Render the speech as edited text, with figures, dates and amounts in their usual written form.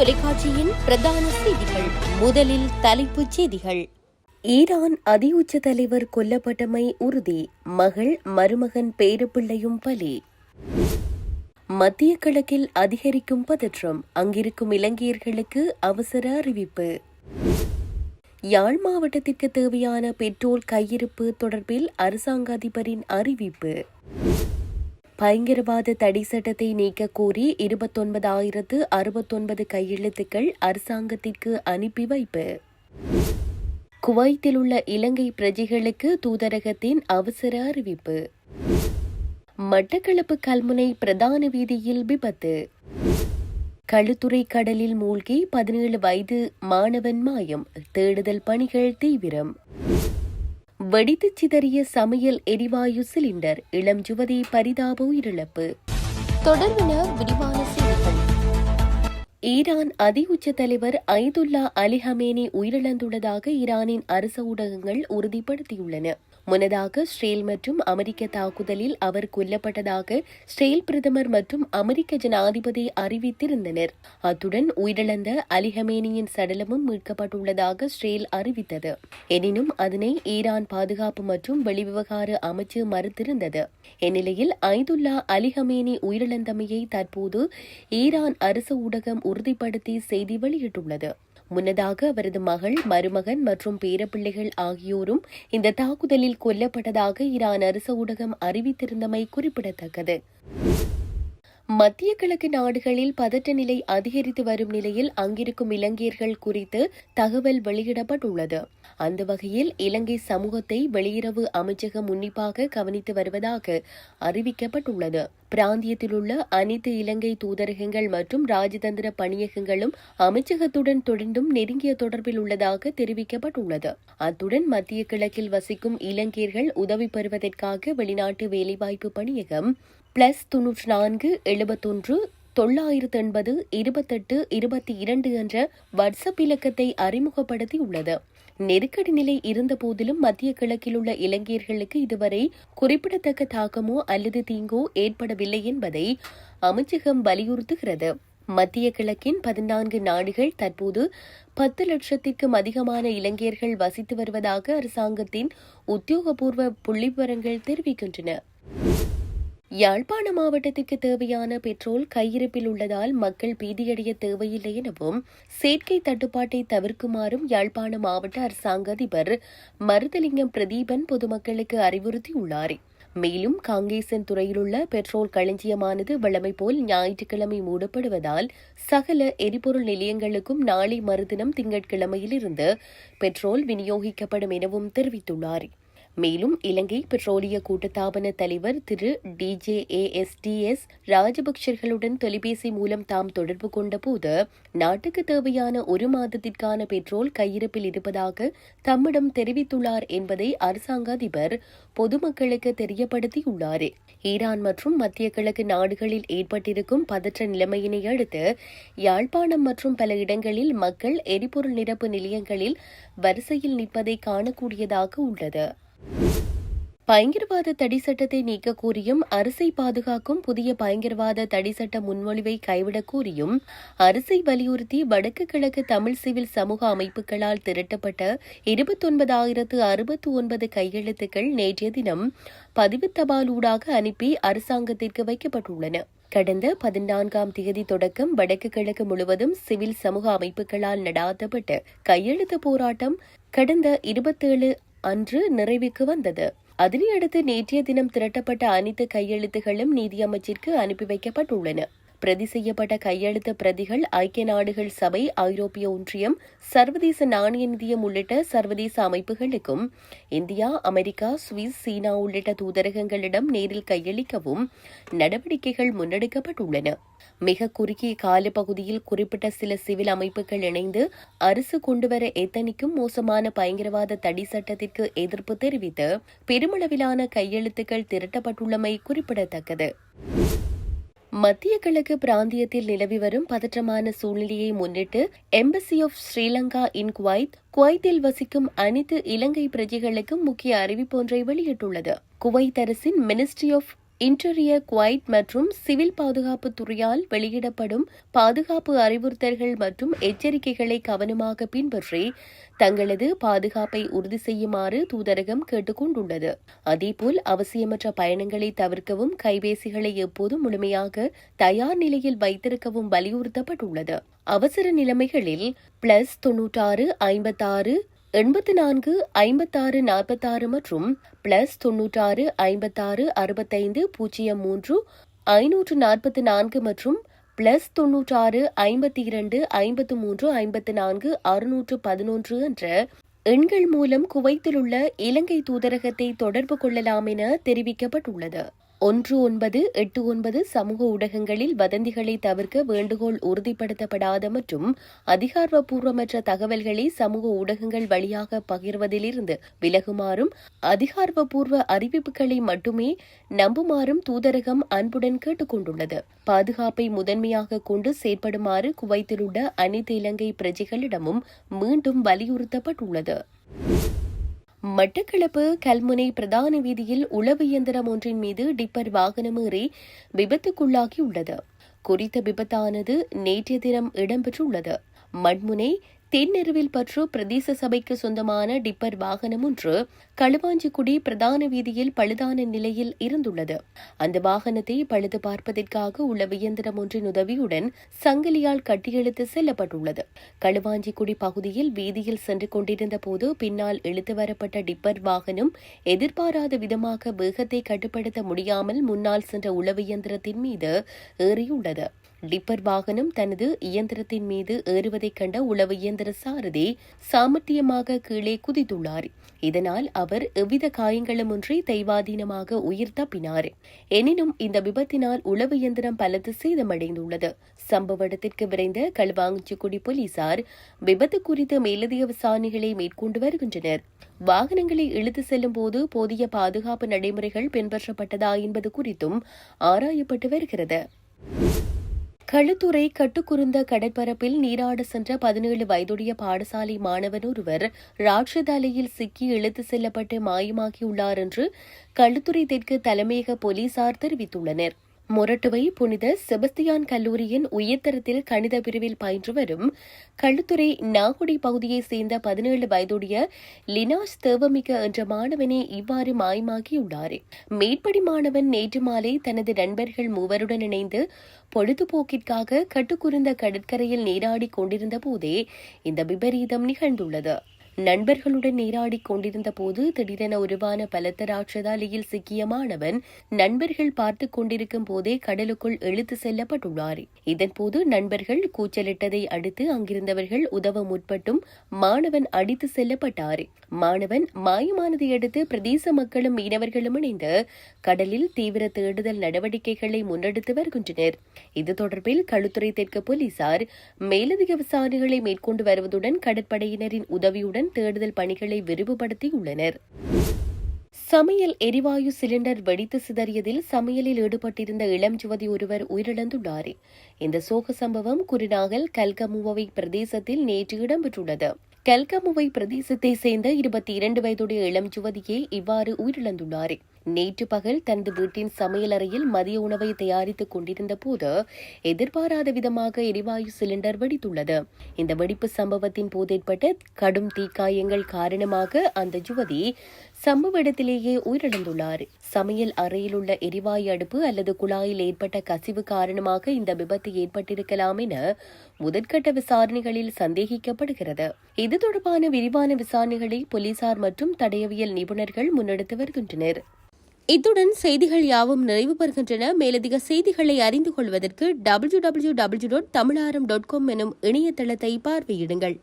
தொலைக்காட்சியின் பிரதான செய்திகள். முதலில் தலைப்புச் செய்திகள். ஈரான் அதிஉச்ச தலைவர் கொல்லப்பட்டமை உறுதி. மகள், மருமகன், பேரப்பிள்ளையும் பலி. மத்திய கிழக்கில் அதிகரிக்கும் பதற்றம். அங்கிருக்கும் இலங்கையர்களுக்கு அவசர அறிவிப்பு. யாழ் மாவட்டத்திற்கு தேவையான பெட்ரோல் கையிருப்பு தொடர்பில் அரசாங்க அதிபரின் அறிவிப்பு. பயங்கரவாத தடை சட்டத்தை நீக்க கோரி 29,069 கையெழுத்துக்கள் அரசாங்கத்திற்கு அனுப்பி வைப்பு. குவைத்தில் உள்ள இலங்கை பிரஜைகளுக்கு தூதரகத்தின் அவசர அறிவிப்பு. மட்டக்களப்பு கல்முனை பிரதான வீதியில் விபத்து. களுத்துறை கடலில் மூழ்கி 17 வயது மாணவன் மாயம். தேடுதல் பணிகள் தீவிரம். வெடித்து சிதறிய சமையல் எரிவாயு சிலிண்டர். இளம் யுவதி பரிதாப உயிரிழப்பு. தொடர்பான விரிவான செய்திகள். ஈரான் அதிஉச்ச தலைவர் அயதுல்லா அலி ஹமேனி உயிரிழந்துள்ளதாக ஈரானின் அரச ஊடகங்கள் உறுதிப்படுத்தியுள்ளன. முன்னதாக இஸ்ரேல் மற்றும் அமெரிக்க தாக்குதலில் அவர் கொல்லப்பட்டதாக இஸ்ரேல் பிரதமர் மற்றும் அமெரிக்க ஜனாதிபதி அறிவித்திருந்தனர். அத்துடன் உயிரிழந்த அலி ஹமேனியின் சடலமும் மீட்கப்பட்டுள்ளதாக இஸ்ரேல் அறிவித்தது. எனினும் அதனை ஈரான் பாதுகாப்பு மற்றும் வெளிவிவகார அமைச்சு மறுத்திருந்தது. இந்நிலையில் அயதுல்லா அலி ஹமேனி உயிரிழந்தமையை தற்போது ஈரான் அரசு ஊடகம் உறுதிப்படுத்தி செய்தி வெளியிட்டுள்ளது. முன்னதாக அவரது மகள், மருமகன் மற்றும் பேரப்பிள்ளைகள் ஆகியோரும் இந்த தாக்குதலில் கொல்லப்பட்டதாக ஈரான் அரசு ஊடகம் அறிவித்திருந்தமை குறிப்பிடத்தக்கது. மத்திய கிழக்கு நாடுகளில் பதற்ற நிலை அதிகரித்து வரும் நிலையில் அங்கிருக்கும் இலங்கையர்கள் குறித்து தகவல் வெளியிடப்பட்டுள்ளது. அந்த வகையில் இலங்கை சமூகத்தை வெளியுறவு அமைச்சகம் உன்னிப்பாக கவனித்து வருவதாக அறிவிக்கப்பட்டுள்ளது. பிராந்தியத்தில் உள்ள அனைத்து இலங்கை தூதரகங்கள் மற்றும் ராஜதந்திர பணியகங்களும் அமைச்சகத்துடன் தொடர்ந்தும் நெருங்கிய தொடர்பில் உள்ளதாக தெரிவிக்கப்பட்டுள்ளது. அத்துடன் மத்திய கிழக்கில் வசிக்கும் இலங்கையர்கள் உதவி பெறுவதற்காக வெளிநாட்டு வேலைவாய்ப்பு பணியகம் +94 71 980 28 22 என்ற வாட்ஸ்அப் இலக்கத்தை அறிமுகப்படுத்தியுள்ளது. நெருக்கடி நிலை இருந்த போதிலும் மத்திய கிழக்கில் உள்ள இலங்கையர்களுக்கு இதுவரை குறிப்பிடத்தக்க தாக்கமோ அல்லது தீங்கோ ஏற்படவில்லை என்பதை அமைச்சகம் வலியுறுத்துகிறது. மத்திய கிழக்கின் 14 நாடுகள் தற்போது 10 லட்சத்திற்கும் அதிகமான இலங்கையர்கள் வசித்து வருவதாக அரசாங்கத்தின் உத்தியோகபூர்வ புள்ளிவிவரங்கள் தெரிவிக்கின்றன. யாழ்ப்பாண மாவட்டத்திற்கு தேவையான பெட்ரோல் கையிருப்பில் உள்ளதால் மக்கள் பீதியடைய தேவையில்லை எனவும் சேர்க்கை தட்டுப்பாட்டை தவிர்க்குமாறும் யாழ்ப்பாண மாவட்ட அரசாங்க அதிபர் மருதலிங்கம் பிரதீபன் பொதுமக்களுக்கு அறிவுறுத்தியுள்ளார். மேலும் காங்கேசன் துறையிலுள்ள பெட்ரோல் களஞ்சியமானது வழமை போல் ஞாயிற்றுக்கிழமை மூடப்படுவதால் சகல எரிபொருள் நிலையங்களுக்கும் நாளை மறுதினம் திங்கட்கிழமையிலிருந்து பெட்ரோல் விநியோகிக்கப்படும் எனவும் தெரிவித்துள்ளார். மேலும் இலங்கை பெட்ரோலிய கூட்டுத்தாபன தலைவர் திரு DJASTS ராஜபக்சர்களுடன் தொலைபேசி மூலம் தாம் தொடர்பு கொண்டபோது நாட்டுக்கு தேவையான 1 மாதத்திற்கான பெட்ரோல் கையிருப்பில் இருப்பதாக தம்மிடம் தெரிவித்துள்ளார் என்பதை அரசாங்க அதிபர் பொதுமக்களுக்கு தெரியப்படுத்தியுள்ளார். ஈரான் மற்றும் மத்திய கிழக்கு நாடுகளில் ஏற்பட்டிருக்கும் பதற்ற நிலைமையினை அடுத்து யாழ்ப்பாணம் மற்றும் பல இடங்களில் மக்கள் எரிபொருள் நிரப்பு நிலையங்களில் வரிசையில் நிற்பதை காணக்கூடியதாக உள்ளது. பயங்கரவாத தடை சட்டத்தை நீக்க கோரியும் அரசை பாதுகாக்கும் புதிய பயங்கரவாத தடை சட்ட முன்மொழிவை கைவிடக் கோரியும் அரசை வலியுறுத்தி வடக்கு கிழக்கு தமிழ் சிவில் சமூக அமைப்புகளால் திரட்டப்பட்ட 29,069 கையெழுத்துக்கள் நேற்றைய தினம் பதிவு தபாலூடாக அனுப்பி அரசாங்கத்திற்கு வைக்கப்பட்டுள்ளன. கடந்த 14ஆம் தேதி தொடக்கம் வடக்கு கிழக்கு முழுவதும் சிவில் சமூக அமைப்புகளால் நடாத்தப்பட்ட கையெழுத்து போராட்டம் கடந்த 27 அன்று நிறைவுக்கு வந்தது. அதனையடுத்து நேற்றைய தினம் திரட்டப்பட்ட அனைத்து கையெழுத்துகளும் நீதியமைச்சிற்கு அனுப்பி வைக்கப்பட்டுள்ளன. பிரதி செய்யப்பட்ட கையெழுத்து பிரதிகள் ஐக்கிய நாடுகள் சபை, ஐரோப்பிய ஒன்றியம், சர்வதேச நாணய நிதியம் உள்ளிட்ட சர்வதேச அமைப்புகளுக்கும் இந்தியா, அமெரிக்கா, சுவிஸ், சீனா உள்ளிட்ட தூதரகங்களிடம் நேரில் கையளிக்கவும் நடவடிக்கைகள் முன்னெடுக்கப்பட்டுள்ளன. மிக குறுகிய காலப்பகுதியில் குறிப்பிட்ட சில சிவில் அமைப்புகள் இணைந்து அரசு கொண்டுவர எத்தனிக்கும் மோசமான பயங்கரவாத தடை சட்டத்திற்கு எதிர்ப்பு தெரிவித்து பெருமளவிலான கையெழுத்துக்கள் திரட்டப்பட்டுள்ளமை குறிப்பிடத்தக்கது. மத்திய கிழக்கு பிராந்தியத்தில் நிலவி வரும் பதற்றமான சூழ்நிலையை முன்னிட்டு எம்பசி ஆஃப் ஸ்ரீலங்கா இன் குவைத்தில் வசிக்கும் அனைத்து இலங்கை பிரஜைகளுக்கும் முக்கிய அறிவிப்பு ஒன்றை வெளியிட்டுள்ளது. குவைத் அரசின் மினிஸ்ட்ரி ஆஃப் இன்டீரியர் குவைட் மற்றும் சிவில் பாதுகாப்பு துறையால் வெளியிடப்படும் பாதுகாப்பு அறிவுறுத்தல்கள் மற்றும் எச்சரிக்கைகளை கவனமாக பின்பற்றி தங்களது பாதுகாப்பை உறுதி செய்யுமாறு தூதரகம் கேட்டுக் கொண்டுள்ளது. அதேபோல் அவசியமற்ற பயணங்களை தவிர்க்கவும் கைபேசிகளை எப்போதும் முழுமையாக தயார் நிலையில் வைத்திருக்கவும் வலியுறுத்தப்பட்டுள்ளது. அவசர நிலைமைகளில் +96 56 84 56 46 மற்றும் +96 56 65 03 544 மற்றும் +96 52 53 54 611 என்ற எண்கள் மூலம் குவைத்தில் உள்ள இலங்கை தூதரகத்தை தொடர்பு கொள்ளலாம் என தெரிவிக்கப்பட்டுள்ளது. 1989 சமூக ஊடகங்களில் வதந்திகளை தவிர்க்க வேண்டுகோள் உறுதிப்படுத்தப்படாத மற்றும் அதிகாரப்பூர்வமற்ற தகவல்களை சமூக ஊடகங்கள் வழியாக பகிர்வதிலிருந்து விலகுமாறும் அதிகாரப்பூர்வ அறிவிப்புகளை மட்டுமே நம்புமாறும் தூதரகம் அன்புடன் கேட்டுக் கொண்டுள்ளது. பாதுகாப்பை முதன்மையாக கொண்டு செயற்படுமாறு குவைத்தில் உள்ள அனைத்து இலங்கை பிரஜைகளிடமும் மீண்டும் வலியுறுத்தப்பட்டுள்ளது. மட்டக்களப்பு கல்முனை பிரதான வீதியில் உளவு இயந்திரம் ஒன்றின் மீது டிப்பர் வாகனம் ஏறி விபத்துக்குள்ளாகியுள்ளது. குறித்த விபத்தானது நேற்றைய தினம் இடம்பெற்றுள்ளது. மண்முனை தென்னெருவில் பற்று பிரதேச சபைக்கு சொந்தமான டிப்பர் வாகனம் ஒன்று களுவாஞ்சிக்குடி பிரதான வீதியில் பழுதான நிலையில் இருந்துள்ளது. அந்த வாகனத்தை பழுது பார்ப்பதற்காக உள்ள இயந்திரம் ஒன்றின் உதவியுடன் சங்கிலியால் கட்டியெழுத்து செல்லப்பட்டுள்ளது. களுவாஞ்சிக்குடி பகுதியில் வீதியில் சென்று கொண்டிருந்த போது பின்னால் இழுத்து வரப்பட்ட டிப்பர் வாகனம் எதிர்பாராத விதமாக வேகத்தை கட்டுப்படுத்த முடியாமல் முன்னால் சென்ற உளவு இயந்திரத்தின் மீது ஏறியுள்ளது. டிப்பர் வாகனம் தனது இயந்திரத்தின் மீது ஏறுவதைக் கண்ட உளவு இயந்திர சாரதி சாமர்த்தியமாக கீழே குதித்துள்ளார். இதனால் அவர் எவ்வித காயங்களுமின்றி தெய்வாதீனமாக உயிர் தப்பினார். எனினும் இந்த விபத்தினால் உளவு இயந்திரம் பலத்து சேதமடைந்துள்ளது. சம்பவ இடத்திற்கு விரைந்த களுவாஞ்சிக்குடி போலீசார் விபத்து குறித்து மேலதிக விசாரணைகளை மேற்கொண்டு வருகின்றனர். வாகனங்களை இழுத்து செல்லும் போது போதிய பாதுகாப்பு நடைமுறைகள் பின்பற்றப்பட்டதா என்பது குறித்தும் ஆராயப்பட்டு வருகிறது. களுத்துறை கட்டுக்குருந்த கடற்பரப்பில் நீராட சென்ற 17 வயதுடைய பாடசாலை மாணவன் ஒருவர் ராட்சதாலையில் சிக்கி இழுத்து செல்லப்பட்டு மாயமாகியுள்ளார் என்று களுத்துறை தெற்கு தலைமையக போலீசார் தெரிவித்துள்ளனர். மொரட்டுவை புனித செபஸ்தியான் கல்லூரியின் உயர்தரத்தில் கணித பிரிவில் பயின்று வரும் களுத்துறை நாகுடி பகுதியைச் சேர்ந்த 17 வயதுடைய லினாஸ் தேவமிக என்ற மாணவனே இவ்வாறு மாயமாகியுள்ளார். மேற்படி மாணவன் நேற்று மாலை தனது நண்பர்கள் மூவருடன் இணைந்து பொழுதுபோக்கிற்காக கட்டுக்குருந்த கடற்கரையில் நீராடிக் கொண்டிருந்த போதே இந்த விபரீதம் நிகழ்ந்துள்ளது. நண்பர்களுடன் நீராடிக் கொண்டிருந்த போது திடீரென உருவான பலத்த ராட்சதாலியில் சிக்கிய மாணவன் நண்பர்கள் பார்த்துக் கொண்டிருக்கும் போதே கடலுக்குள் இழுத்து செல்லப்பட்டுள்ளார். இதன்போது நண்பர்கள் கூச்சலிட்டதை அடுத்து அங்கிருந்தவர்கள் உதவ முற்பட்டும் மாணவன் அடித்து செல்லப்பட்டார். மாணவன் மாயமானதை அடுத்து பிரதேச மக்களும் மீனவர்களும் இணைந்து கடலில் தீவிர தேடுதல் நடவடிக்கைகளை முன்னெடுத்து வருகின்றனர். இது தொடர்பில் களுத்துறை தெற்கு போலீசார் மேலதிக விசாரணைகளை மேற்கொண்டு வருவதுடன் கடற்படையினரின் உதவியுடன் தேடுதல் பணிகளை விரிவுபடுத்தியுள்ளனர். சமையல் எரிவாயு சிலிண்டர் வெடித்து சிதறியதில் சமையலில் ஈடுபட்டிருந்த இளம் யுவதி ஒருவர் உயிரிழந்துள்ளார். இந்த சோக சம்பவம் குருநாகல் கல்கமுவை பிரதேசத்தில் நேற்று இடம்பெற்றுள்ளது. கல்கமுவை பிரதேசத்தை சேர்ந்த 22 வயதுடைய இளம் யுவதியே இவ்வாறு உயிரிழந்துள்ளார். நேற்று பகல் தனது வீட்டின் சமையலறையில் மதிய உணவை தயாரித்துக் கொண்டிருந்த போது எதிர்பாராத விதமாக எரிவாயு சிலிண்டர் வெடித்துள்ளது. இந்த வெடிப்பு சம்பவத்தின் போது ஏற்பட்ட கடும் தீக்காயங்கள் காரணமாக அந்த யுவதி சம்பவ இடத்திலேயே உயிரிழந்துள்ளார். சமையல் அறையில் உள்ள எரிவாயு அடுப்பு அல்லது குழாயில் ஏற்பட்ட கசிவு காரணமாக இந்த விபத்து ஏற்பட்டிருக்கலாம் என முதற்கட்ட விசாரணைகளில் சந்தேகிக்கப்படுகிறது. இது தொடர்பான விரிவான விசாரணைகளை போலீசார் மற்றும் தடயவியல் நிபுணர்கள் முன்னெடுத்து வருகின்றனர். இத்துடன் செய்திகள் யாவும் நிறைவு பெறுகின்றன. மேலதிக செய்திகளை அறிந்து கொள்வதற்கு www.tamilaram.com எனும் இணையதளத்தை பார்வையிடுங்கள்.